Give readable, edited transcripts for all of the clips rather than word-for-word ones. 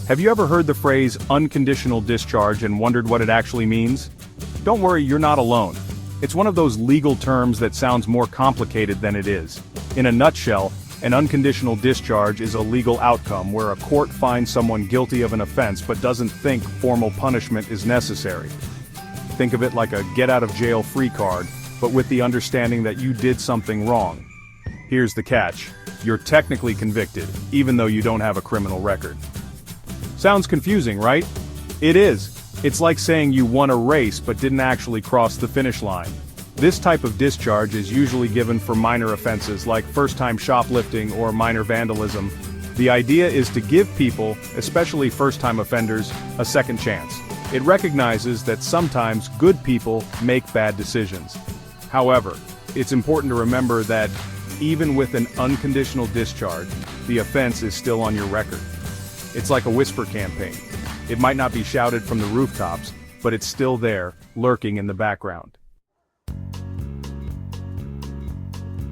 Have you ever heard the phrase unconditional discharge and wondered what it actually means? Don't worry, you're not alone. It's one of those legal terms that sounds more complicated than it is. In a nutshell, an unconditional discharge is a legal outcome where a court finds someone guilty of an offense but doesn't think formal punishment is necessary. Think of it like a get-out-of-jail-free card, but with the understanding that you did something wrong. Here's the catch. You're technically convicted, even though you don't have a criminal record. Sounds confusing, right? It is. It's like saying you won a race but didn't actually cross the finish line. This type of discharge is usually given for minor offenses like first-time shoplifting or minor vandalism. The idea is to give people, especially first-time offenders, a second chance. It recognizes that sometimes good people make bad decisions. However, it's important to remember that even with an unconditional discharge, the offense is still on your record. It's like a whisper campaign. It might not be shouted from the rooftops, but it's still there, lurking in the background.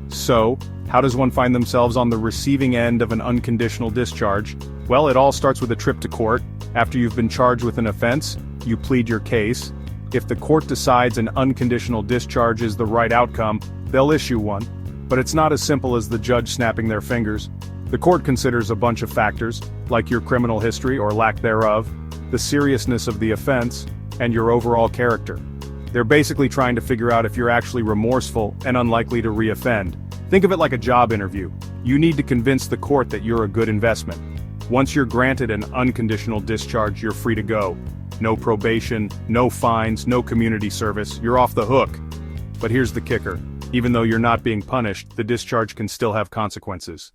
So, how does one find themselves on the receiving end of an unconditional discharge? Well, it all starts with a trip to court. After you've been charged with an offense, you plead your case. If the court decides an unconditional discharge is the right outcome, they'll issue one. But it's not as simple as the judge snapping their fingers. The court considers a bunch of factors, like your criminal history or lack thereof, the seriousness of the offense, and your overall character. They're basically trying to figure out if you're actually remorseful and unlikely to reoffend. Think of it like a job interview. You need to convince the court that you're a good investment. Once you're granted an unconditional discharge, you're free to go. No probation, no fines, no community service, you're off the hook. But here's the kicker. Even though you're not being punished, the discharge can still have consequences.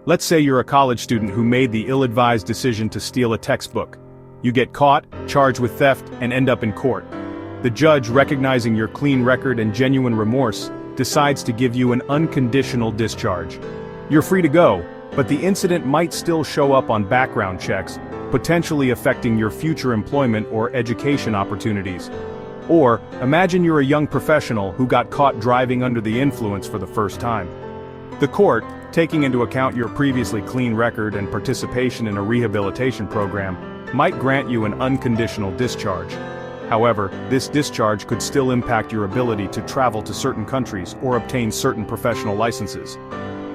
Let's say you're a college student who made the ill-advised decision to steal a textbook. You get caught, charged with theft, and end up in court. The judge, recognizing your clean record and genuine remorse, decides to give you an unconditional discharge. You're free to go, but the incident might still show up on background checks, potentially affecting your future employment or education opportunities. Or, imagine you're a young professional who got caught driving under the influence for the first time. The court, taking into account your previously clean record and participation in a rehabilitation program, might grant you an unconditional discharge. However, this discharge could still impact your ability to travel to certain countries or obtain certain professional licenses.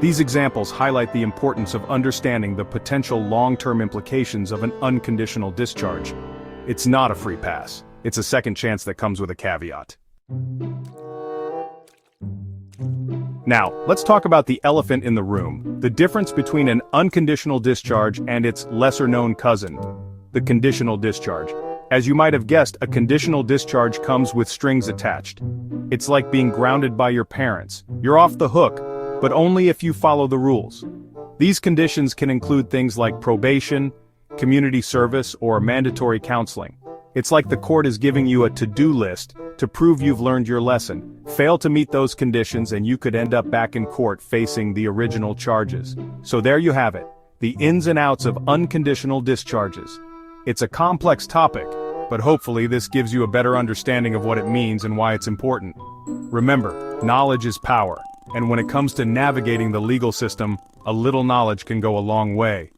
These examples highlight the importance of understanding the potential long-term implications of an unconditional discharge. It's not a free pass. It's a second chance that comes with a caveat. Now, let's talk about the elephant in the room, the difference between an unconditional discharge and its lesser-known cousin, the conditional discharge. As you might have guessed, a conditional discharge comes with strings attached. It's like being grounded by your parents. You're off the hook, but only if you follow the rules. These conditions can include things like probation, community service, or mandatory counseling. It's like the court is giving you a to-do list to prove you've learned your lesson. Fail to meet those conditions and you could end up back in court facing the original charges. So there you have it, the ins and outs of unconditional discharges. It's a complex topic, but hopefully this gives you a better understanding of what it means and why it's important. Remember, knowledge is power, and when it comes to navigating the legal system, a little knowledge can go a long way.